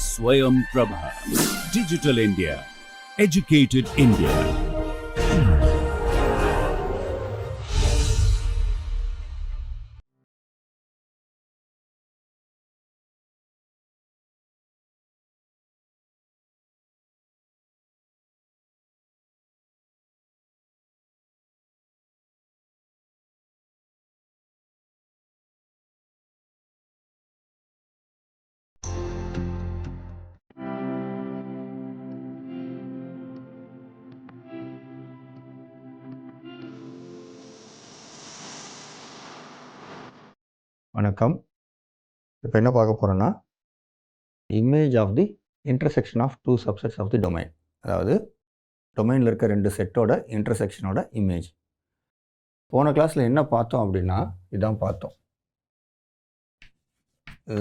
Swayam Prabha. Digital India. Educated India. வணக்கம். இப்போ என்ன பார்க்க போகிறோன்னா, image of the intersection of two subsets of the domain. அதாவது டொமைனில் இருக்க ரெண்டு செட்டோட இன்டர்செக்ஷனோட இமேஜ். போன கிளாஸில் என்ன பார்த்தோம் அப்படின்னா, இதான் பார்த்தோம்.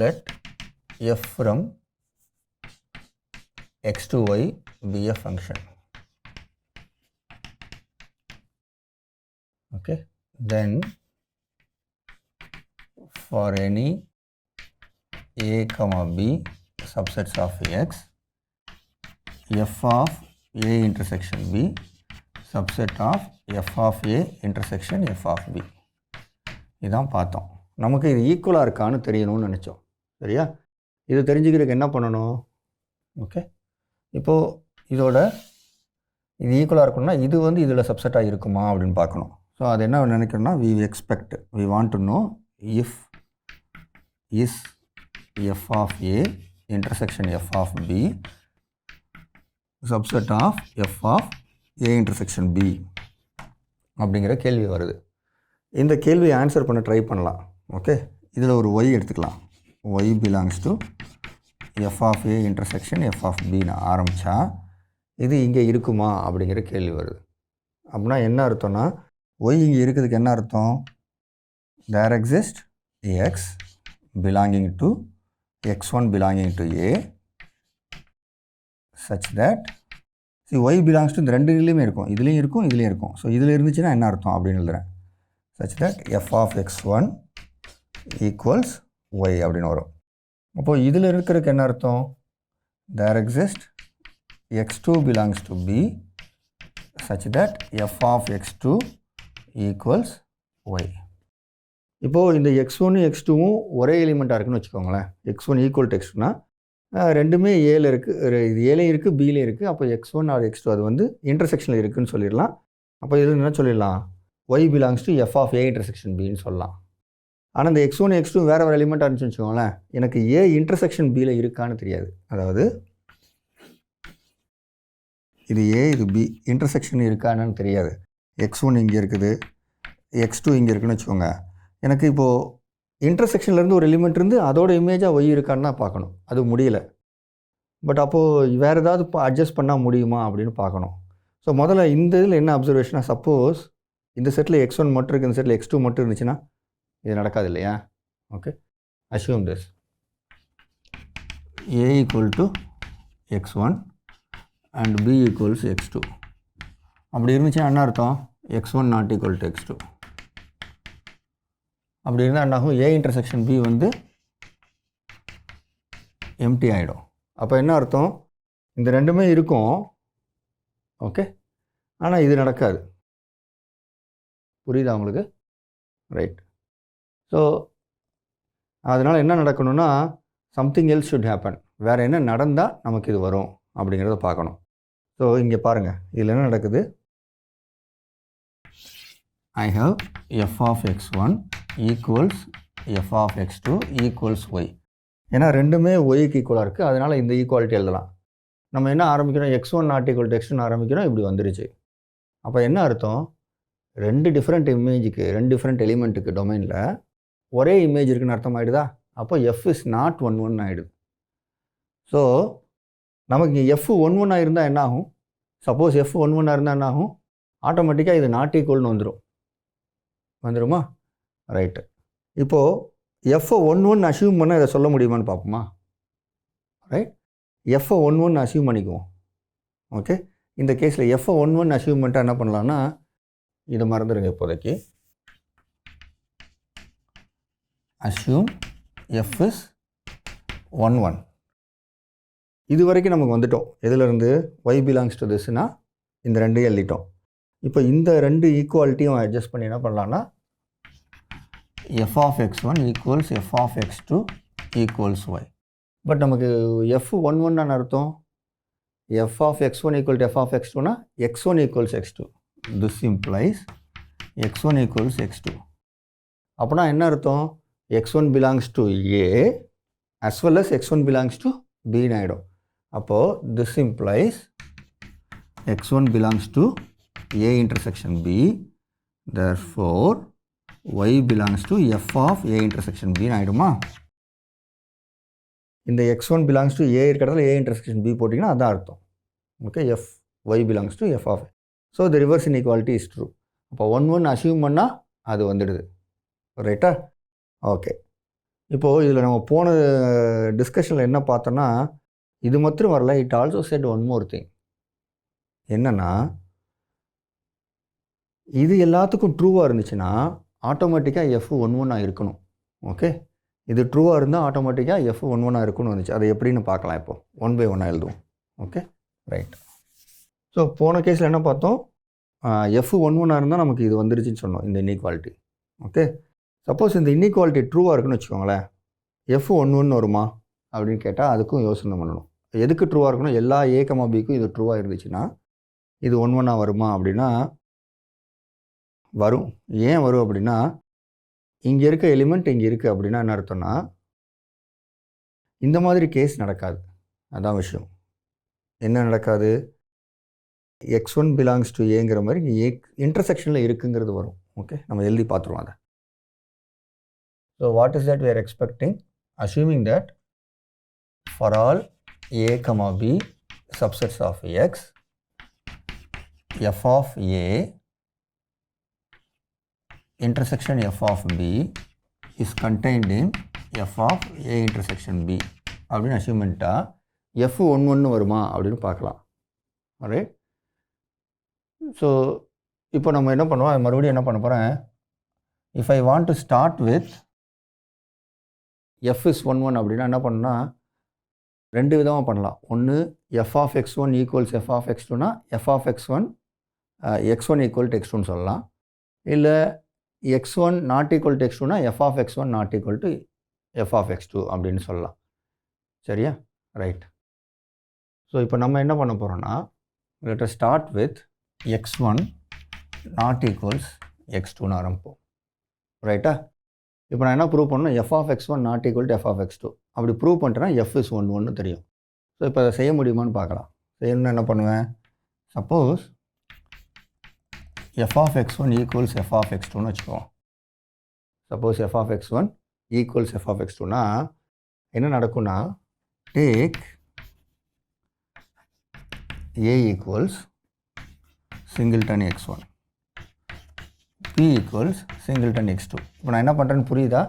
Let f from x to y be a function. Okay, then for any a comma b subsets of x, f of a intersection b subset of f of a intersection f of b. இதான் பார்த்தோம். நமக்கு இது ஈக்குவலாக இருக்கான்னு தெரியணும்னு நினச்சோம். சரியா? இது தெரிஞ்சுக்கிறதுக்கு என்ன பண்ணணும்? ஓகே, இப்போது இதோட இது ஈக்குவலாக இருக்கணும்னா இது வந்து இதில் சப்செட்டாக இருக்குமா அப்படின்னு பார்க்கணும். ஸோ அது என்ன நினைக்கிறோன்னா, we want to know if is f of a intersection f of b subset of f of a intersection b அப்படிங்கிற கேள்வி வருது. இந்த கேள்வியை ஆன்சர் பண்ண ட்ரை பண்ணலாம். ஓகே, இதில் ஒரு y எடுத்துக்கலாம். y belongs to f of a intersection f of bன்னு ஆரம்பித்தா இது இங்கே இருக்குமா அப்படிங்கிற கேள்வி வருது. அப்படின்னா என்ன அர்த்தம்னா, y இங்கே இருக்கிறதுக்கு என்ன அர்த்தம்? there exists x belonging to x1 belonging to a such that see y belongs to இந்த ரெண்டுலேயுமே இருக்கும், இதுலேயும் இருக்கும் இதுலேயும் இருக்கும். ஸோ இதில் இருந்துச்சுன்னா என்ன அர்த்தம் அப்படின்னு எழுதுகிறேன். such that f of x1 equals y அப்படின்னு வரும். அப்போது இதில் இருக்கிறதுக்கு என்ன அர்த்தம்? there exists x2 belongs to b such that f of x2 equals y. இப்போது இந்த x1 x2வும் ஒரே எலிமெண்ட்டாக இருக்குன்னு வச்சுக்கோங்களேன். x1 ஈக்குவல் டு x2னா ரெண்டுமே ஏல இருக்குது, இது ஏலையும் இருக்குது பிலையும் இருக்குது. அப்போ x1 ஆர் x2 அது வந்து இன்டர்செக்ஷனில் இருக்குதுன்னு சொல்லிடலாம். அப்போ இது என்ன சொல்லிடலாம்? y belongs to f of a intersection பின்னு சொல்லலாம். ஆனால் இந்த x1 x2 வேறு வேறு எலிமெண்ட்டாக இருந்துச்சுன்னு வச்சுக்கோங்களேன், எனக்கு a இன்டர்செக்ஷன் பியில் இருக்கான்னு தெரியாது. அதாவது இது a இது b இன்டர்செக்ஷன் இருக்கான்னு தெரியாது. x1 இங்கே இருக்குது, x2 இங்கே இருக்குதுன்னு வச்சுக்கோங்க. எனக்கு இப்போது இன்டர்செக்ஷன்லேருந்து ஒரு எலிமெண்ட் இருந்து அதோட இமேஜாக ஒய் இருக்கான்னு தான் பார்க்கணும். அது முடியல. பட் அப்போது வேறு ஏதாவது அட்ஜஸ்ட் பண்ணால் முடியுமா அப்படின்னு பார்க்கணும். ஸோ முதல்ல இந்த இதில் என்ன அப்சர்வேஷனாக, சப்போஸ் இந்த செட்டில் x1 மட்டும் இருக்குது, இந்த செட்டில் x2 மட்டும் இருந்துச்சுன்னா இது நடக்காது இல்லையா? Okay, assume this a equal to x1 and b equals x2. அப்படி இருந்துச்சுன்னா என்ன அர்த்தம்? x1 not equal to x2. அப்படி இருந்தால் என்னாகும்? ஏ இன்டர்செக்ஷன் பி வந்து எம்டி ஆகிடும். அப்போ என்ன அர்த்தம்? இந்த ரெண்டுமே இருக்கும். ஓகே, ஆனால் இது நடக்காது. புரியுதா உங்களுக்கு? ரைட். ஸோ அதனால் என்ன நடக்கணும்னா, சம்திங் எல்ஸ் ஷுட் ஹேப்பன். வேறு என்ன நடந்தால் நமக்கு இது வரும் அப்படிங்கிறத பார்க்கணும். ஸோ இங்கே பாருங்கள், இதில் என்ன நடக்குது? I have f of x1 equals f of x2 equals y. ஏன்னா ரெண்டுமே ஒய்க்கு ஈக்குவலாக இருக்குது, அதனால் இந்த ஈக்குவாலிட்டி எழுதலாம். நம்ம என்ன ஆரம்பிக்கிறோம்? x1 not equal to x2 ஆரம்பிக்கிறோம், இப்படி வந்துருச்சு. அப்போ என்ன அர்த்தம்? ரெண்டு டிஃப்ரெண்ட் இமேஜுக்கு, ரெண்டு டிஃப்ரெண்ட் எலிமெண்ட்டுக்கு டொமைனில் ஒரே இமேஜ் இருக்குன்னு அர்த்தம் ஆகிடுதா? அப்போ f is not 1 1 ஆகிடுது. ஸோ நமக்கு இங்கே f11 இருந்தால் என்ன ஆகும்? சப்போஸ் f11 இருந்தால் என்ன ஆகும்? ஆட்டோமேட்டிக்காக இது நாட் ஈக்குவல்னு வந்துடுமா? ரைட்டு. இப்போது f11 அசியூம் பண்ண இதை சொல்ல முடியுமான்னு பார்ப்போமா? ரைட், f11 அசியூம் பண்ணிக்குவோம். ஓகே, இந்த கேஸில் f11 அசியூம் பண்ணிட்டு என்ன பண்ணலான்னா, இதை மறந்துடுங்க இப்போதைக்கு. Assume F is 1 1. இது வரைக்கும் நமக்கு வந்துட்டோம். எதுலேருந்து y பிலாங்ஸ் டு திஸ்னா இந்த ரெண்டையும் எழுதிட்டோம். இப்போ இந்த ரெண்டு ஈக்குவாலிட்டியும் அட்ஜஸ்ட் பண்ணி என்ன பண்ணலான்னா f of x1 equals f of x2 equals y. But நமக்கு எஃப் 1 1 அர்த்தம் f of x1 equal to f of x2னா x1 equals x2. This implies x1 equals x2. அப்படின்னா என்ன அர்த்தம் x1 belongs to a as well as x1 belongs to bன்னு ஆகிடும். அப்போது this implies x1 belongs to a intersection b, therefore y belongs to f of a intersection b ஆகிடுமா. இந்த x1 belongs to a இருக்கிறதுல a intersection b போட்டிங்கன்னா அதான் அர்த்தம். Okay, f y belongs to f of a. So the reverse inequality is true. அப்போ 1 1 assume பண்ணால் அது வந்துடுது. ரைட்டா? ஓகே, இப்போது இதில் நம்ம போன டிஸ்கஷனில் என்ன பார்த்தோன்னா இது மாத்திரம் வரல. It also said one more thing. என்னென்னா இது எல்லாத்துக்கும் ட்ரூவாக இருந்துச்சுன்னா ஆட்டோமேட்டிக்காக எஃப் 1 1 இருக்கணும். ஓகே, இது ட்ரூவாக இருந்தால் ஆட்டோமேட்டிக்காக எஃப் 1 1 இருக்கணும்னு வந்துச்சு. அது எப்படின்னு பார்க்கலாம். இப்போது 1 by 1 எழுதுவோம். Okay, right. ஸோ போன கேஸில் என்ன பார்த்தோம், எஃப் 1 1 இருந்தால் நமக்கு இது வந்துருச்சுன்னு சொன்னோம், இந்த இன்இக்வாலிட்டி. ஓகே, சப்போஸ் இந்த இன்இக்வாலிட்டி ட்ரூவாக இருக்குன்னு வச்சுக்கோங்களேன், எஃப் 1 1 வருமா அப்படின்னு கேட்டால் அதுக்கும் யோசனை பண்ணணும். எதுக்கு ட்ரூவாக இருக்கணும், எல்லா ஏ கமா பிக்கும் இது ட்ரூவாக இருந்துச்சுன்னா இது 1 1 வருமா அப்படின்னா வரும். ஏன் வரும் அப்படின்னா இங்கே இருக்க எலிமெண்ட் இங்கே இருக்குது அப்படின்னா என்ன அர்த்தம்னா இந்த மாதிரி கேஸ் நடக்காது. அதான் விஷயம். என்ன நடக்காது, x1 பிலாங்ஸ் டு ஏங்கிற மாதிரி இங்கே இன்டர்செக்ஷனில் இருக்குங்கிறது வரும். ஓகே, நம்ம எழுதி பார்த்துருவோம் அதை. So what is that we are expecting, assuming that for all a comma b subsets of x, f of a intersection f of b is contained in f of a intersection b அப்படின்னு assume பண்ணிட்டா f 1 1 வருமா அப்படின்னு பார்க்கலாம். Right. So இப்போ நம்ம என்ன பண்ணுவோம், மறுபடியும் என்ன பண்ண போகிறேன், if I want to start with f is 1 1 அப்படின்னா என்ன பண்ணணும்னா ரெண்டு விதமாக பண்ணலாம். ஒன்று f of x1 equals f of x2னா f of x1 x1 equal to x2ன்னு சொல்லலாம். இல்லை x1 நாட் ஈக்குவல் டு x2னா f of x1 not equal to f of x2 அப்படின்னு சொல்லலாம். சரியா? ரைட். ஸோ இப்போ நம்ம என்ன பண்ண போகிறோம்னா let us start with x1 not equals x2ன்னு ஆரம்பிப்போம். ரைட்டா? இப்போ நான் என்ன ப்ரூவ் பண்ணணும், f of x1 not equal to f of x2 அப்படி ப்ரூவ் பண்ணிட்டேன்னா f is 1 1 தெரியும். ஸோ இப்போ அதை செய்ய முடியுமான்னு பார்க்கலாம். செய்யணும்னா என்ன பண்ணுவேன், suppose f of x1 equals f of x2ன்னு வச்சுக்குவோம். Suppose f of x1 equals f of x2னா என்ன நடக்கும்னா, take a equals singleton x1 p equals singleton x2. இப்போ நான் என்ன பண்ணுறேன்னு புரியுதா,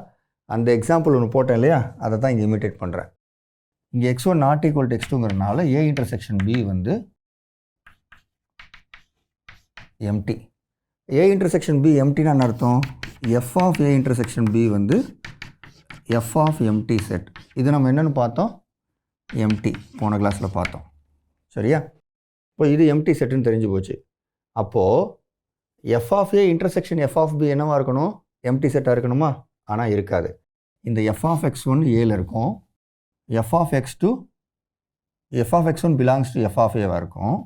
அந்த எக்ஸாம்பிள் ஒன்று போட்டேன் இல்லையா, அதை தான் இங்கே இமிட்டேட் பண்ணுறேன். இங்கே x1 நாட் ஈக்குவல் டு x2ங்கிறதுனால a இன்டர்செக்ஷன் b வந்து எம்டி. a இன்டர்செக்ஷன் b எம்டின்னு அர்த்தம் f of a intersection b வந்து f ஆஃப் எம்டி செட். இது நம்ம என்னென்னு பார்த்தோம், எம்டி போன கிளாஸில் பார்த்தோம். சரியா? இப்போ இது எம்டி செட்டுன்னு தெரிஞ்சு போச்சு. அப்போது f of a intersection f of b என்னவாக இருக்கணும், எம்டி செட்டாக இருக்கணுமா? ஆனால் இருக்காது. இந்த f ஆஃப் x1 ஏல இருக்கும், f of x1 belongs to f of ஏவாக இருக்கும்,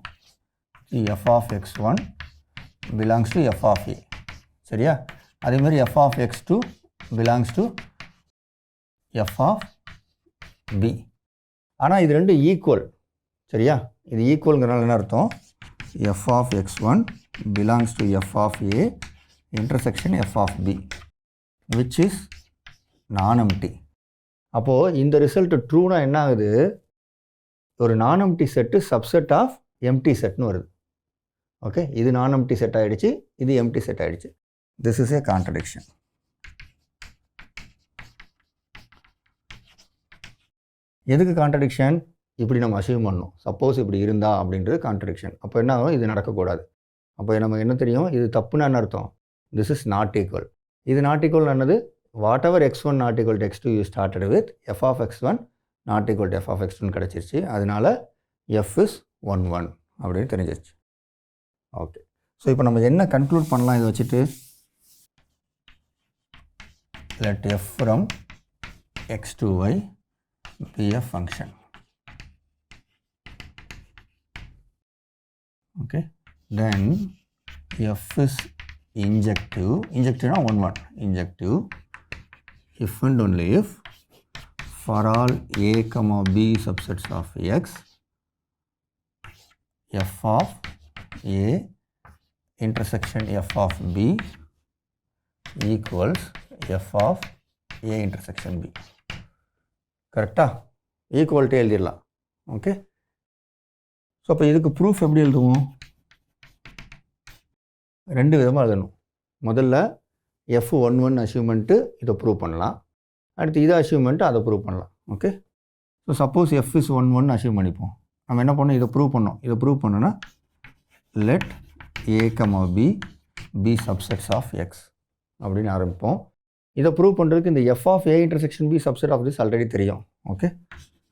f of x1 belongs to f of a. சரியா? அதேமாதிரி f of x2 belongs to f of b. ஆனால் இது ரெண்டு ஈக்குவல். சரியா? இது ஈக்குவல்ங்கிறனால என்ன அர்த்தம், f of x1 belongs to f of a intersection f of b which is non-empty. அப்போது இந்த ரிசல்ட் ட்ரூனா என்ன ஆகுது, ஒரு நான்-எம்டி செட்டு சப்செட் ஆஃப் எம்டி செட்னு வருது. ஓகே, இது நான்-எம்டி செட் ஆகிடுச்சு, இது எம்டி செட் ஆகிடுச்சு. This is a contradiction. எதுக்கு கான்ட்ரடிக்ஷன், இப்படி நம்ம அசீவ் பண்ணணும். சப்போஸ் இப்படி இருந்தா அப்படின்றது கான்ட்ரடிக்ஷன். அப்போ என்ன ஆகும், இது நடக்கக்கூடாது. அப்போ நம்ம என்ன தெரியும், இது தப்புன்னு என்ன அர்த்தம், திஸ் இஸ் நாட் ஈக்குவல். இது நாட் ஈக்குவல் என்னது, whatever x1 not equal to x2 you started with, f of x1 not equal to f of x2 கிடச்சிருச்சு. அதனால f is 1 1 அப்படின்னு தெரிஞ்சிருச்சு. ஓகே, ஸோ இப்போ நம்ம என்ன கன்க்ளூட் பண்ணலாம் இதை வச்சுட்டு? let f from x to y be a function. Okay, then f is injective, injective na 1 1, injective if and only if for all a comma b subsets of x, f of a intersection f of b equals f of a intersection b. கரெக்டா? Equality எழுதிடலாம். Okay, so அப்போ இதுக்கு proof எப்படி எழுதுவோம்? ரெண்டு விதமாக எழுதணும். முதல்ல f11 அசியூமெண்ட்டு இதை ப்ரூவ் பண்ணலாம், அடுத்து இதை அசியூமெண்ட்டு அதை ப்ரூவ் பண்ணலாம். Okay, so suppose f is 1 assume பண்ணிப்போம். நம்ம என்ன பண்ணோம்? இதை ப்ரூவ் பண்ணோம். இதை ப்ரூவ் பண்ணோன்னா let a comma b be subsets of x அப்படின்னு ஆரம்பிப்போம். இதை ப்ரூவ் பண்ணுறதுக்கு இந்த f of a intersection b subset of this already தெரியும். ஓகே,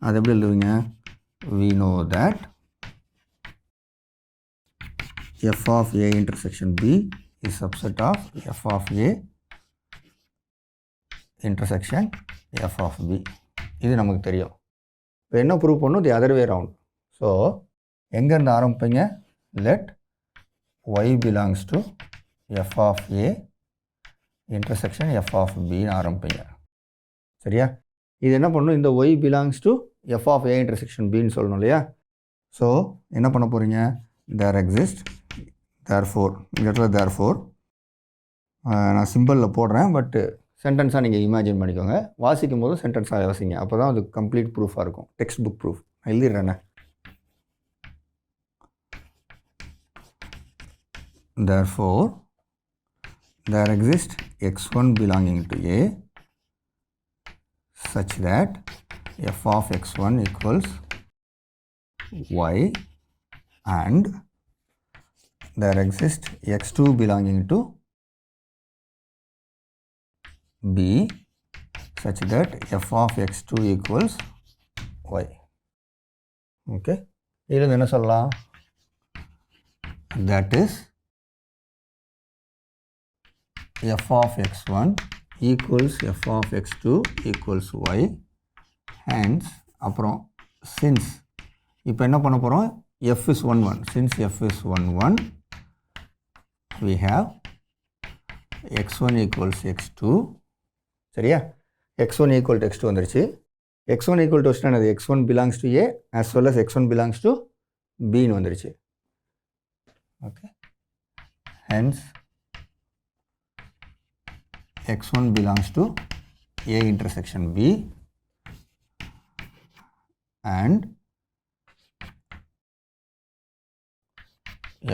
அது எப்படி எழுதுவீங்க? we know that f of a intersection b is subset of f of a intersection f of b. இது நமக்கு தெரியும். இப்போ என்ன ப்ரூவ் பண்ணணும்? The other way round. So எங்கேருந்து ஆரம்பிப்பீங்க? let y belongs to f of a intersection f of b ஆரம்பிப்பீங்க. சரியா? இது என்ன பண்ணணும்? இந்த y belongs to f of a intersection b ன்னு சொல்லணும் இல்லையா? ஸோ என்ன பண்ண போகிறீங்க? there exist therefore, இந்த இடத்துல therefore நான் சிம்பிளில் போடுறேன், பட்டு சென்டென்ஸாக நீங்கள் இமேஜின் பண்ணிக்கோங்க. வாசிக்கும் போது சென்டென்ஸாக வாசிங்க, அப்போ தான் அது கம்ப்ளீட் ப்ரூஃபாக இருக்கும். டெக்ஸ்ட் புக் ப்ரூஃப் எழுதிடுறேண்ணே. therefore there exists x1 belonging to a such that f of x1 equals y and there exists x2 belonging to b such that f of x2 equals y. Okay, இதில் என்ன சொல்லலாம்? that is f of x1 equals f of x2 equals y, hence அப்புறம் since இப்போ என்ன பண்ண போகிறோம்? f is 1 1, since f is 1 1 we have x1 equals x2. சரியா? x1 equal to x2 வந்துருச்சு. x1 equal to என்னது? x1 belongs to a as well as x1 belongs to b ன்னு வந்துருச்சு. Okay, hence x1 belongs to a intersection b and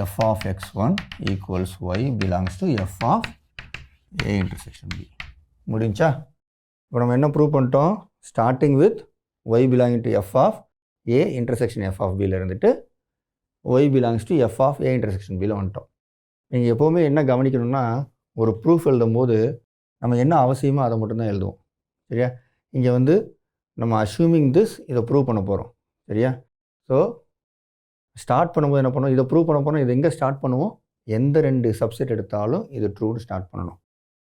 f of x1 equals y belongs to f of a intersection b. முடிஞ்சா? இப்போ நம்ம என்ன prove பண்ணிட்டோம்? Starting with y belonging to f of a intersection f of b இருந்துட்டு y belongs to f of a intersection b வந்துட்டோம். நீங்கள் எப்போவுமே என்ன கவனிக்கணும்னா, ஒரு ப்ரூஃப் எழுதும் போது நம்ம என்ன அவசியமோ அதை மட்டும்தான் எழுதுவோம். சரியா? இங்கே வந்து நம்ம அஷ்யூமிங் திஸ் இதை ப்ரூவ் பண்ண போகிறோம். சரியா? ஸோ ஸ்டார்ட் பண்ணும்போது என்ன பண்ணுவோம்? இதை ப்ரூவ் பண்ண போகிறோம். இது எங்கே ஸ்டார்ட் பண்ணுவோம்? எந்த ரெண்டு சப்செட் எடுத்தாலும் இது ட்ரூன்னு ஸ்டார்ட் பண்ணணும்.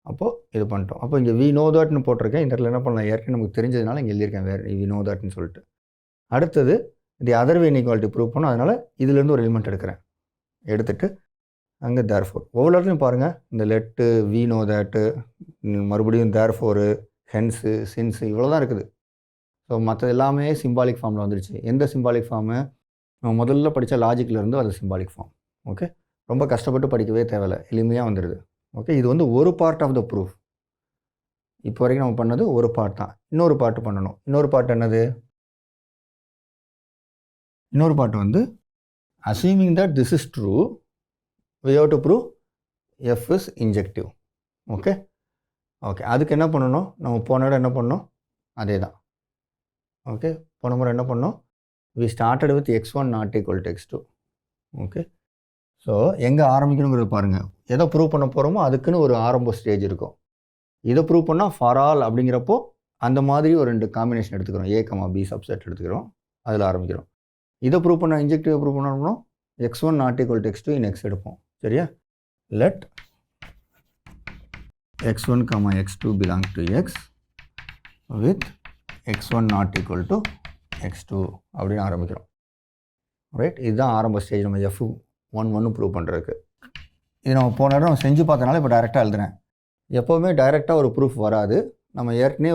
அப்போது இது பண்ணிட்டோம். அப்போ இங்கே வி நோ தட்னு போட்டிருக்கேன். இந்த இடத்துல என்ன பண்ணலாம்? ஏற்கனவே நமக்கு தெரிஞ்சதுனால இங்கே எழுதியிருக்கேன் வேறு வி நோ தட்னு சொல்லிட்டு. அடுத்தது the other way inequality prove பண்ணோம். அதனால் இதிலேருந்து ஒரு எலிமெண்ட் எடுக்கிறேன். எடுத்துகிட்டு அங்கே தேர்ஃபோர் ஒவ்வொரு இடத்துலையும் பாருங்கள், இந்த லெட்டு வி நோ தட்டு மறுபடியும் தேர்ஃபோரு ஹென்ஸு சின்ஸு இவ்வளோ தான் இருக்குது. ஸோ மற்றது எல்லாமே சிம்பாலிக் ஃபார்மில் வந்துடுச்சு. எந்த சிம்பாலிக் ஃபார்மு? நம்ம முதல்ல படித்த லாஜிக்கில் இருந்து அது சிம்பாலிக் ஃபார்ம். ஓகே, ரொம்ப கஷ்டப்பட்டு படிக்கவே தேவையில்லை, எளிமையாக வந்துடுது. ஓகே, இது வந்து ஒரு பார்ட் ஆஃப் த ப்ரூஃப். இப்போ வரைக்கும் நம்ம பண்ணது ஒரு பார்ட் தான். இன்னொரு பார்ட்டு பண்ணணும். இன்னொரு பார்ட் என்னது? இன்னொரு பார்ட் வந்து assuming that this is true we have to prove f is injective. Okay okay, அதுக்கு என்ன பண்ணணும்? நம்ம போன இடம் என்ன பண்ணோம்? அதே தான். ஓகே, போன முறை என்ன பண்ணோம்? we started with x1 not equal to x2. Okay, so எங்கே ஆரம்பிக்கணுங்கிறது பாருங்கள். எதை ப்ரூவ் பண்ண போகிறோமோ அதுக்குன்னு ஒரு ஆரம்ப ஸ்டேஜ் இருக்கும். இதை ப்ரூவ் பண்ணால் ஃபார் ஆல் அப்படிங்கிறப்போ அந்த மாதிரி ஒரு 2 காம்பினேஷன் எடுத்துக்கிறோம். A, B சப்செட் எடுத்துக்கிறோம். அதில் ஆரம்பிக்கிறோம். இதை ப்ரூவ் பண்ணால் இன்ஜெக்டிவ் ப்ரூவ் பண்ணணும் x1 not equal to x2 in x எடுப்போம். சரியா? Let x1, x2 belong to x with x1 not equal to x2 அப்படின்னு ஆரம்பிக்கிறோம். ரைட், இதுதான் ஆரம்ப ஸ்டேஜ் நம்ம F11 ப்ரூவ் பண்ணுறதுக்கு. இது நம்ம போன இடம் நம்ம செஞ்சு பார்த்தனால இப்போ டைரெக்டாக எழுதுறேன். எப்போவுமே டைரெக்டாக ஒரு ப்ரூஃப் வராது. நம்ம ஏற்கனவே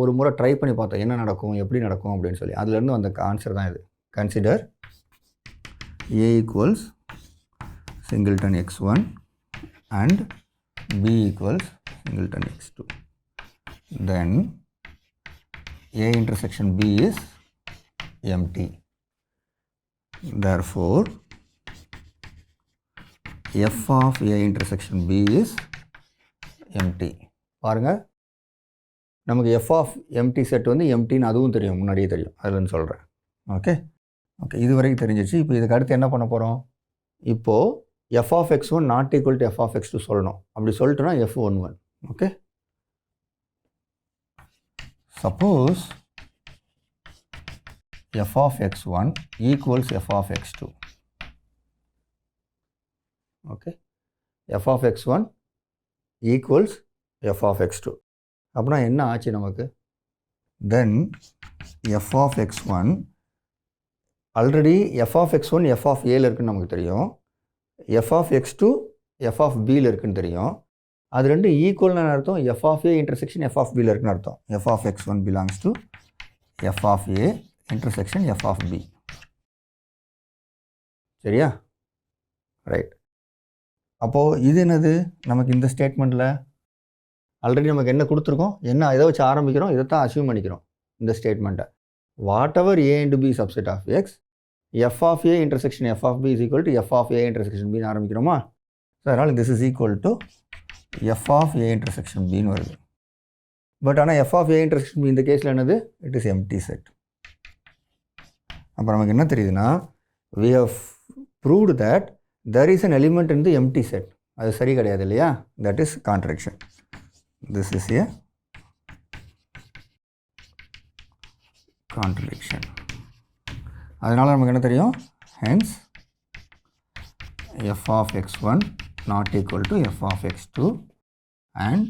ஒரு முறை ட்ரை பண்ணி பார்த்தோம் என்ன நடக்கும் எப்படி நடக்கும் அப்படின்னு சொல்லி. அதுலேருந்து வந்த ஆன்சர் தான் இது. Consider A equals singleton x1 and B equals singleton x2. Then A intersection B is empty. Therefore, F of A intersection B is empty. பாருங்க, நமக்கு F of empty set வந்து emptyன்னு அதுவும் தெரியும், முன்னாடியே தெரியும். அதுலன்னு சொல்கிறேன். ஓகே, இது வரைக்கும் தெரிஞ்சிச்சு. இப்போ இதுக்கு அடுத்து என்ன பண்ண போகிறோம்? இப்போது F of x1 not equal to F of x2 சொல்லணும். அப்படி சொல்லிட்டோன்னா F11. Okay, suppose f of x1 equals f of x2. Okay, f of x1 equals f of x2. அப்படின்னா என்ன ஆச்சு நமக்கு? then f of x1 already f of x1 f of a இருக்குன்னு நமக்கு தெரியும். f of x2 f of b இருக்குன்னு தெரியும். அது ரெண்டு ஈக்குவல்னு அர்த்தம் f of a intersection f of b இருக்குன்னு அர்த்தம். f of x1 belongs to f of a intersection f of b. சரியா? ரைட். அப்போது இது என்னது? நமக்கு இந்த ஸ்டேட்மெண்ட்டில் ஆல்ரெடி நமக்கு என்ன கொடுத்துருக்கோம், என்ன இதை வச்சு ஆரம்பிக்கிறோம், இதை தான் அசியூம் பண்ணிக்கிறோம். இந்த ஸ்டேட்மெண்ட்டை what ever a into b subset of x f of a intersection f of b is equal to f of a intersection b ஆரம்பிக்கிறோமா? ஸோ அதனால் this is equal to f of a intersection b ன்னு வருது. But ஆனால் f of a intersection b இந்த கேஸில் என்னது? It is empty set. அப்போ நமக்கு என்ன தெரியுதுன்னா, we have proved that there is an element in the empty set. அது சரி கிடையாது இல்லையா? that is contradiction. this is a contradiction. அதனால் நமக்கு என்ன தெரியும்? hence f of x1 not equal to f of x2 and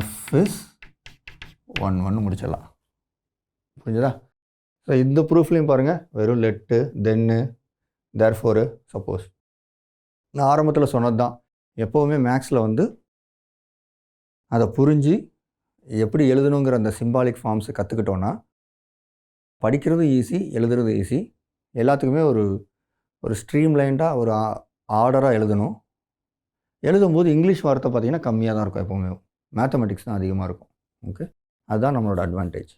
f is 1 முடிச்சிடலாம். புரிஞ்சுதா? ஸோ இந்த ப்ரூஃப்லையும் பாருங்கள், வெறும் லெட்டு தென்னு தேர்ஃபோரு சப்போஸ். நான் ஆரம்பத்தில் சொன்னது தான், எப்போவுமே மேக்ஸில் வந்து அதை புரிஞ்சு எப்படி எழுதணுங்கிற அந்த சிம்பாலிக் ஃபார்ம்ஸை கற்றுக்கிட்டோன்னா படிக்கிறது ஈஸி, எழுதுறது ஈஸி. எல்லாத்துக்குமே ஒரு ஸ்ட்ரீம் லைண்டாக ஒரு ஆர்டராக எழுதணும். எழுதும்போது இங்கிலீஷ் வார்த்தை பார்த்திங்கன்னா கம்மியாக தான் இருக்கும். எப்போவுமே மேத்தமெட்டிக்ஸ் தான் அதிகமாக இருக்கும். ஓகே, அதுதான் நம்மளோட அட்வான்டேஜ்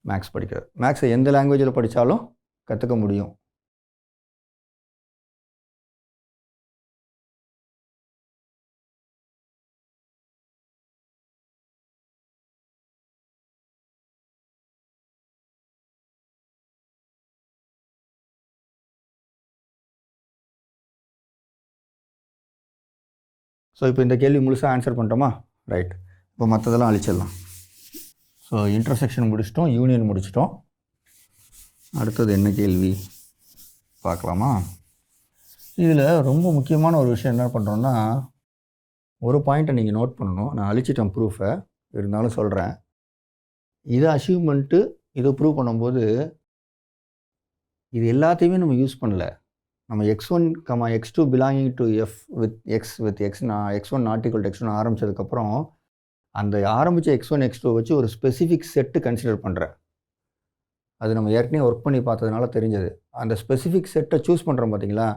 மேக்ஸ் படிக்கிறது. மேக்ஸை எந்த லாங்குவேஜில் படித்தாலும் கற்றுக்க முடியும். ஸோ இப்போ இந்த கேள்வி முழுசாக ஆன்சர் பண்ணிட்டோமா? ரைட். இப்போ மற்றதெல்லாம் அழிச்சிடலாம். ஸோ இன்டர்செக்ஷன் முடிச்சிட்டோம், யூனியன் முடிச்சிட்டோம். அடுத்தது என்ன கேள்வி பார்க்கலாமா? இதில் ரொம்ப முக்கியமான ஒரு விஷயம் என்ன பண்ணுறோன்னா, ஒரு பாயிண்ட்டை நீங்கள் நோட் பண்ணணும். நான் அழிச்சிட்டேன் ப்ரூஃபை, இருந்தாலும் சொல்கிறேன். இதை அச்சீவ் பண்ணிட்டு இதை ப்ரூவ் பண்ணும்போது இது எல்லாத்தையுமே நம்ம யூஸ் பண்ணல. நம்ம x1, x2 belonging to f with x x1 not equal to x1 ஆரம்பித்ததுக்கப்புறம் அந்த ஆரம்பித்த x1 x2 வச்சு ஒரு ஸ்பெசிஃபிக் செட்டு கன்சிடர் பண்ணுறேன். அது நம்ம ஏற்கனவே ஒர்க் பண்ணி பார்த்ததுனால தெரிஞ்சது. அந்த ஸ்பெசிஃபிக் செட்டை சூஸ் பண்ணுறோம் பார்த்தீங்களா?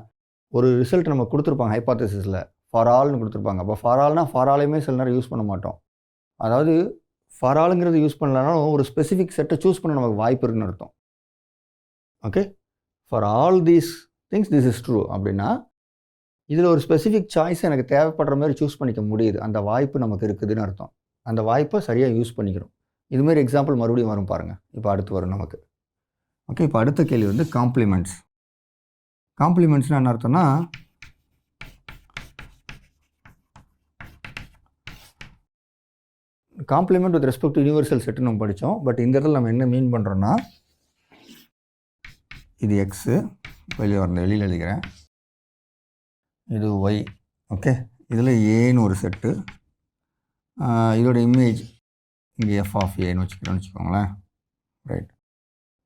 ஒரு ரிசல்ட் நம்ம கொடுத்துருப்பாங்க ஹைபாத்தசிஸில், ஃபார் ஆல்னு கொடுத்துருப்பாங்க. அப்போ ஃபார் ஆல்னா ஃபார் ஆலையுமே சில நேரம் யூஸ் பண்ண மாட்டோம். அதாவது ஃபார் ஆலுங்கிறது யூஸ் பண்ணலனாலும் ஒரு ஸ்பெசிஃபிக் செட்டை சூஸ் பண்ண நமக்கு வாய்ப்பு இருக்குன்னு அர்த்தம். Okay, for all these things this is true அப்படின்னா இதில் ஒரு ஸ்பெசிஃபிக் சாய்ஸ் எனக்கு தேவைப்படுற மாதிரி சூஸ் பண்ணிக்க முடியுது. அந்த வாய்ப்பு நமக்கு இருக்குதுன்னு அர்த்தம். அந்த வாய்ப்பை சரியாக யூஸ் பண்ணிக்கிறோம். இதுமாரி எக்ஸாம்பிள் மறுபடியும் வரும் பாருங்கள். இப்போ அடுத்து வரும் நமக்கு. ஓகே, இப்போ அடுத்த கேள்வி வந்து காம்ப்ளிமெண்ட்ஸ். காம்ப்ளிமெண்ட்ஸ்னால் என்ன அர்த்தம்னா, complement with respect to universal set நம்ம படித்தோம். பட் இந்த இடத்துல நம்ம என்ன மீன் பண்ணுறோன்னா, இது எக்ஸு வெளியில் எழுதிக்கிறேன், இது ஒய். ஓகே, இதில் ஏன்னு ஒரு செட்டு, இதோட இமேஜ் இங்கே எஃப் ஆஃப் ஏன்னு வச்சுக்கோங்களேன். ரைட்.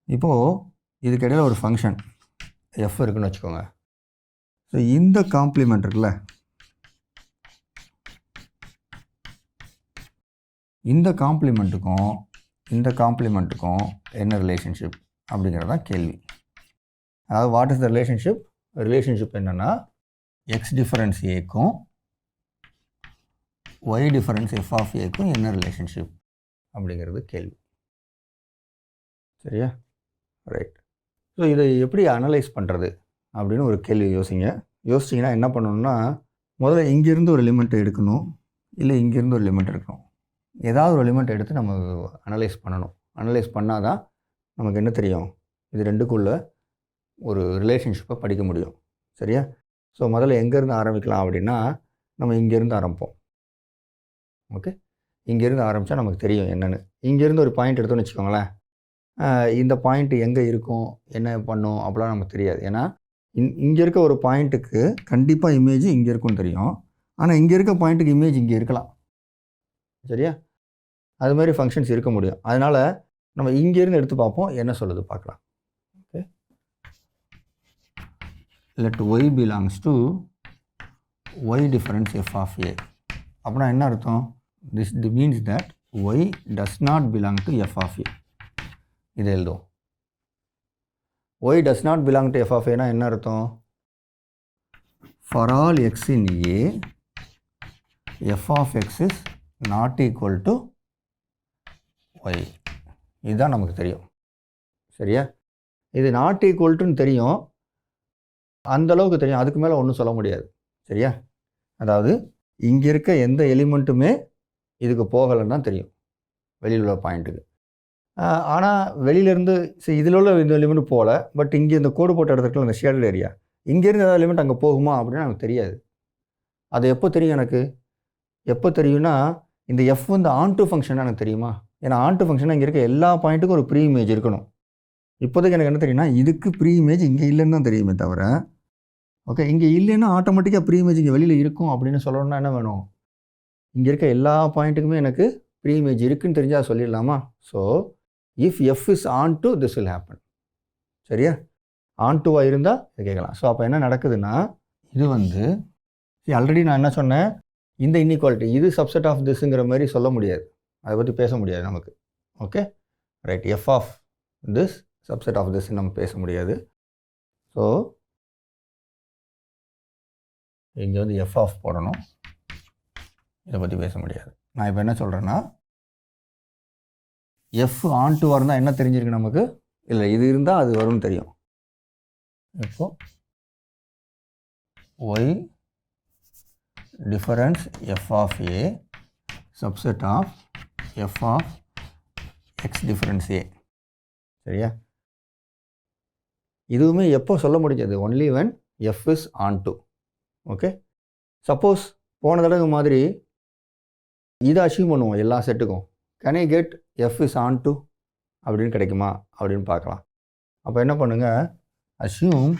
இப்போது இதுக்கு இடையில் ஒரு ஃபங்க்ஷன் எஃப் இருக்குன்னு வச்சுக்கோங்க. ஸோ இந்த காம்ப்ளிமெண்ட் இருக்குல்ல, இந்த காம்ப்ளிமெண்ட்டுக்கும் என்ன ரிலேஷன்ஷிப் அப்படிங்கிறது தான் கேள்வி. அதாவது வாட் இஸ் த ரிலேஷன்ஷிப் என்னென்னா, எக்ஸ் டிஃபரன்ஸ் ஏக்கும் ஒய் டிஃபரன்ஸ் எஃப் ஆஃப் ஏக்கும் என்ன ரிலேஷன்ஷிப் அப்படிங்கிறது கேள்வி. சரியா? ரைட். ஸோ இதை எப்படி அனலைஸ் பண்ணுறது அப்படின்னு ஒரு கேள்வி யோசிச்சிங்கன்னா என்ன பண்ணணும்னா, முதல்ல இங்கேருந்து ஒரு எலிமெண்ட்டை எடுக்கணும், இல்லை இங்கேருந்து ஒரு எலிமெண்ட் எடுக்கணும். ஏதாவது ஒரு எலிமெண்ட் எடுத்து நம்ம அனலைஸ் பண்ணணும். அனலைஸ் பண்ணால் தான் நமக்கு என்ன தெரியும், இது ரெண்டுக்குள்ள ஒரு ரிலேஷன்ஷிப்பை படிக்க முடியும். சரியா? ஸோ முதல்ல எங்கேருந்து ஆரம்பிக்கலாம் அப்படின்னா, நம்ம இங்கேருந்து ஆரம்பிப்போம். ஓகே, இங்கேருந்து ஆரம்பித்தா நமக்கு தெரியும் என்னென்னு. இங்கேருந்து ஒரு பாயிண்ட் எடுத்தோன்னு வச்சுக்கோங்களேன், இந்த பாயிண்ட் எங்கே இருக்கும், என்ன பண்ணும் அப்படிலாம் நமக்கு தெரியாது. ஏன்னா இங்கே இருக்க ஒரு பாயிண்ட்டுக்கு கண்டிப்பாக இமேஜ் இங்கே இருக்குன்னு தெரியும், ஆனால் இங்கே இருக்க பாயிண்ட்டுக்கு இமேஜ் இங்கே இருக்கலாம். சரியா? அது மாதிரி ஃபங்க்ஷன்ஸ் இருக்க முடியும். அதனால் நம்ம இங்கேருந்து எடுத்து பார்ப்போம், என்ன சொல்லுது பார்க்கலாம். Okay, let y belongs to y difference f of a. அப்படின்னா என்ன அர்த்தம்? this means that y does not belong to f of a. இதை எழுதுவோம். y does not belong to f of a னா என்ன அர்த்தம்? for all x in a, f of x is not equal to y. இதுதான் நமக்கு தெரியும். சரியா? இது நாட் ஈக்குவல்ட்டுன்னு தெரியும், அந்தளவுக்கு தெரியும், அதுக்கு மேலே ஒன்றும் சொல்ல முடியாது. சரியா? அதாவது இங்கே இருக்க எந்த எலிமெண்ட்டுமே இதுக்கு போகலைன்னு தான் தெரியும், வெளியில் உள்ள பாயிண்ட்டுக்கு. ஆனால் வெளியிலேருந்து இதில் உள்ள இந்த எலிமெண்ட் போகல, பட் இங்கே இந்த கோடு போட்ட இடத்துல இந்த ஷேடட் ஏரியா, இங்கேருந்து ஏதாவது எலிமெண்ட் அங்கே போகுமா அப்படின்னு எனக்கு தெரியாது. அது எப்போ தெரியும் எனக்கு? எப்போ தெரியும்னா, இந்த எஃப் வந்து ஆன்டு ஃபங்க்ஷனாக எனக்கு தெரியுமா? ஏன்னா ஆன்டு ஃபங்க்ஷனாக இங்கே இருக்க எல்லா பாயிண்ட்டுக்கும் ஒரு ப்ரீ இமேஜ் இருக்கணும். இப்போதைக்கு எனக்கு என்ன தெரியும்னா, இதுக்கு ப்ரீ இமேஜ் இங்கே இல்லைன்னு தான் தெரியுமே தவிர, ஓகே, இங்கே இல்லைன்னா ஆட்டோமேட்டிக்காக ப்ரீ இமேஜ் இங்கே வெளியில் இருக்கும் அப்படின்னு சொல்லணும்னா என்ன வேணும்? இங்கே இருக்க எல்லா பாயிண்ட்டுக்குமே எனக்கு ப்ரீ இமேஜ் இருக்குன்னு தெரிஞ்சால் சொல்லிடலாமா? So if F is on to this will happen. சரியா? ஆன் டுவாக இருந்தால் இது கேட்கலாம். ஸோ அப்போ என்ன நடக்குதுன்னா, இது வந்து ஆல்ரெடி நான் என்ன சொன்னேன், இந்த இன்இக்வாலிட்டி இது சப்செட் ஆஃப் திஸ்ங்கிற மாதிரி சொல்ல முடியாது, அதை பற்றி பேச முடியாது நமக்கு. Okay, right. F of this subset of this நம்ம பேச முடியாது. ஸோ இங்கே வந்து எஃப் ஆஃப் போடணும், இதை பற்றி பேச முடியாது. நான் இப்போ என்ன சொல்கிறேன்னா, எஃப் ஆன் டுவாக இருந்தால் என்ன தெரிஞ்சிருக்கு நமக்கு? இல்லை, இது இருந்தால் அது வரும்னு தெரியும். இப்போ y difference f of a subset of f of x difference a. சரியா? இதுவுமே எப்போ சொல்ல முடிஞ்சது? Only when f is onto. Okay, suppose போன தடவை மாதிரி இதை அச்சீவ் பண்ணுவோம் எல்லா செட்டுக்கும். Can I get f is onto அப்படின்னு கிடைக்குமா அப்படின்னு பார்க்கலாம். அப்போ என்ன பண்ணுங்கள், அஸ்யூம்,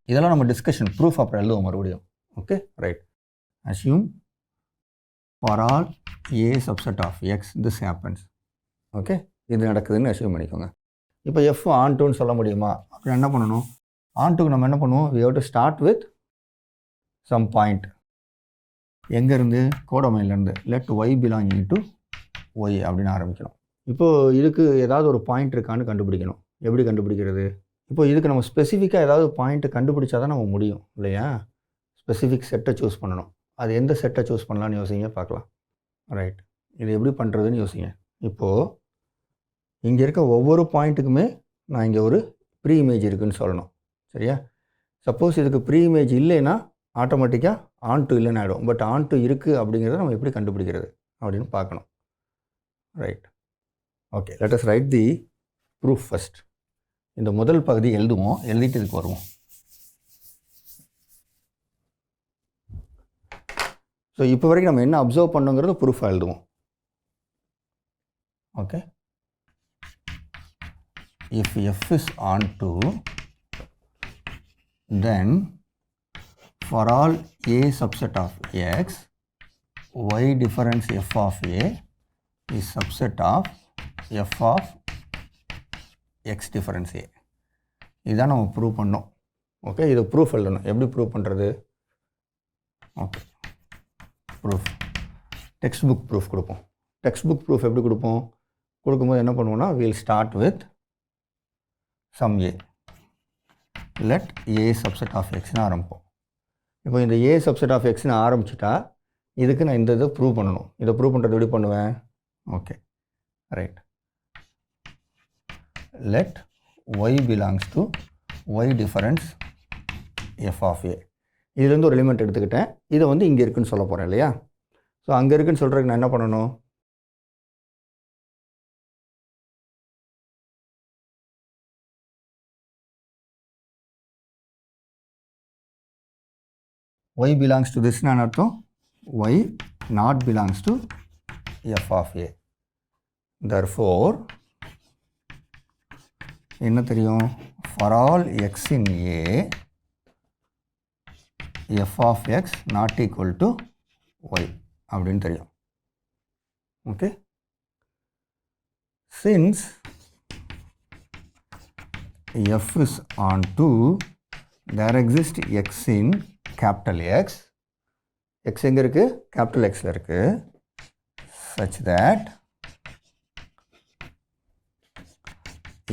இதெல்லாம் நம்ம டிஸ்கஷன் ப்ரூஃப் அப்புறம் எழுதுவோம் மறுபடியும். Okay, right. Assume for all A subset of X this happens. Okay, இது நடக்குதுன்னு அஸ்யூம் பண்ணிக்கோங்க. இப்போ எஃப் ஆன் டுன்னு சொல்ல முடியுமா? அப்புறம் என்ன பண்ணணும்? ஆன் டுக்கு நம்ம என்ன பண்ணுவோம்? we have to start with some point. எங்கேருந்து? கோடொமைன்லேருந்து. Let y belonging to y அப்படின்னு ஆரம்பிக்கணும். இப்போது இதுக்கு ஏதாவது ஒரு பாயிண்ட் இருக்கான்னு கண்டுபிடிக்கணும். எப்படி கண்டுபிடிக்கிறது? இப்போ இதுக்கு நம்ம ஸ்பெசிஃபிக்காக ஏதாவது பாயிண்ட்டு கண்டுபிடிச்சா தான் நம்ம முடியும் இல்லையா? ஸ்பெசிஃபிக் செட்டை சூஸ் பண்ணணும். அது எந்த செட்டை சூஸ் பண்ணலான்னு யோசிங்க, பார்க்கலாம். ரைட், இது எப்படி பண்ணுறதுன்னு யோசிங்க. இப்போது இங்கே இருக்க ஒவ்வொரு பாயிண்ட்டுக்குமே நான் இங்கே ஒரு ப்ரீ இமேஜ் இருக்குதுன்னு சொல்லணும். சரியா? சப்போஸ் இதுக்கு ப்ரீ இமேஜ் இல்லைன்னா ஆட்டோமேட்டிக்காக ஆன் டு இல்லைன்னு ஆகிடும். பட் ஆன் டு இருக்குது அப்படிங்கிறத நம்ம எப்படி கண்டுபிடிக்கிறது அப்படின்னு பார்க்கணும். Right, okay, let us right the proof first. இந்த முதல் பகுதி எழுதுவோம், எழுதிட்டு இதுக்கு வருவோம். ஸோ இப்போ வரைக்கும் நம்ம என்ன அப்சர்வ் பண்ணோங்கிறத ப்ரூஃபாக எழுதுவோம். Okay, if f is onto, then for all a subset of x, y difference f of a is subset of f of x difference a. இதுதான் நம்ம ப்ரூவ் பண்ணோம். ஓகே, இதை ப்ரூஃப் எழுதணும். எப்படி ப்ரூவ் பண்ணுறது? Okay, proof text book proof கொடுப்போம். Text book proof எப்படி கொடுப்போம்? கொடுக்கும்போது என்ன பண்ணுவோம்னா, we'll start with sum a, let a subset of xன்னு ஆரம்பிப்போம். இப்போ இந்த a subset of xன்னு ஆரம்பிச்சிட்டா இதுக்கு நான் இந்த இதை ப்ரூவ் பண்ணணும். இதை ப்ரூவ் பண்ணுறது எப்படி பண்ணுவேன்? Okay, right, let y belongs to y difference f of a. இதுலேருந்து ஒரு எலிமெண்ட் எடுத்துக்கிட்டேன். இதை வந்து இங்கே இருக்குன்னு சொல்ல போகிறேன் இல்லையா? ஸோ அங்கே இருக்குன்னு சொல்கிறதுக்கு நான் என்ன பண்ணணும்? y belongs to this நான் அர்த்தம் y not belongs to f of a. Therefore என்ன தெரியும்? for all x in a, f of x not equal to y அப்படின்னு தெரியும். Okay, since f is onto, there exists x in capital X. X எங்கே இருக்குது? capital Xல இருக்குது. such that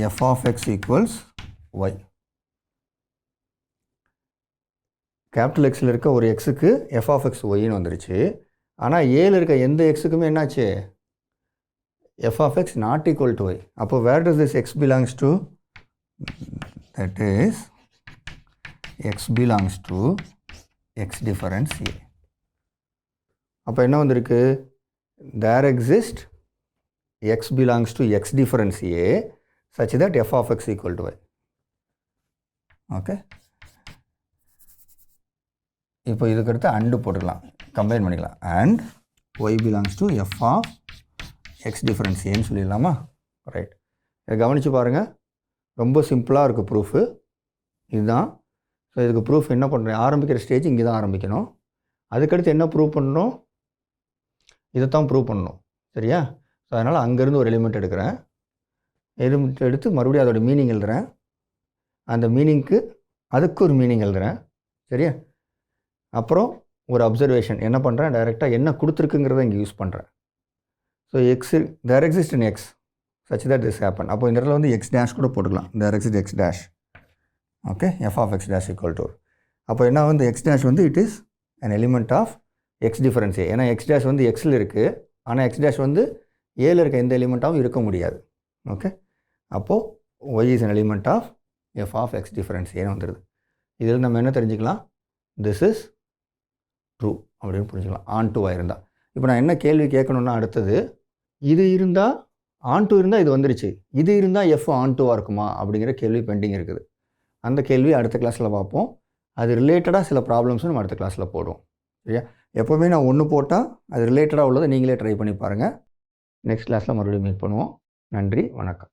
f of x equals y. capital Xல இருக்க ஒரு xக்கு f of x yன்னு வந்துருச்சு. ஆனால் ஏல இருக்க எந்த xக்குமே என்னாச்சு? f of x not equal to y. அப்போ where does this x belongs to? That is x belongs to x difference a. அப்போ என்ன வந்திருக்கு? there exist x belongs to x difference a such that f of x equal to y. Okay, இப்போ இதுக்கு அடுத்து and போட்டுக்கலாம், combine பண்ணிக்கலாம். and y belongs to f of x difference aன்னு சொல்லிடலாமா? Right, இதை கவனித்து பாருங்கள். ரொம்ப சிம்பிளாக இருக்குது ப்ரூஃபு. இதுதான். ஸோ இதுக்கு ப்ரூஃப் என்ன பண்ணுறேன்? ஆரம்பிக்கிற ஸ்டேஜ் இங்கே தான் ஆரம்பிக்கணும். அதுக்கடுத்து என்ன ப்ரூவ் பண்ணணும்? இதைத்தான் ப்ரூவ் பண்ணணும். சரியா? ஸோ அதனால் அங்கேருந்து ஒரு எலிமெண்ட் எடுக்கிறேன். எலிமெண்ட் எடுத்து மறுபடியும் அதோட மீனிங் எழுதுகிறேன். அந்த மீனிங்க்கு அதுக்கு ஒரு மீனிங் எழுதுகிறேன். சரியா? அப்புறம் ஒரு அப்சர்வேஷன் என்ன பண்ணுறேன்? டைரெக்டாக என்ன கொடுத்துருக்குங்கிறத இங்கே யூஸ் பண்ணுறேன். So x there exist in x such that this happen. அப்போ இந்த இடத்துல வந்து எக்ஸ் டேஷ் கூட போட்டுக்கலாம். There exist x dash. Okay, f of x dash equal to. அப்போ என்ன வந்து எக்ஸ் டேஷ் வந்து it is an element of x difference a. ஏன்னா எக்ஸ் டேஷ் வந்து எக்ஸில் இருக்குது, ஆனால் எக்ஸ் டேஷ் வந்து ஏல இருக்க எந்த எலிமெண்ட்டாகவும் இருக்க முடியாது. ஓகே, அப்போது y is an element of f of x difference a வந்துடுது. இதில் நம்ம என்ன தெரிஞ்சுக்கலாம்? this is true அப்படின்னு புரிஞ்சுக்கலாம், ஆன் டூவாக இருந்தால். இப்போ நான் என்ன கேள்வி கேட்கணுன்னா, அடுத்தது இது இருந்தால் ஆன் டூ இருந்தால் இது வந்துருச்சு, இது இருந்தால் எஃப் ஆன் டூவாக இருக்குமா அப்படிங்கிற கேள்வி பெண்டிங் இருக்குது. அந்த கேள்வி அடுத்த கிளாஸில் பார்ப்போம். அது ரிலேட்டடாக சில ப்ராப்ளம்ஸும் நம்ம அடுத்த கிளாஸில் போடுவோம். சரியா? எப்போவுமே நான் ஒன்று போட்டால் அது ரிலேட்டடாக உள்ளதை நீங்களே ட்ரை பண்ணி பாருங்கள். நெக்ஸ்ட் கிளாஸில் மறுபடியும் மீட் பண்ணுவோம். நன்றி, வணக்கம்.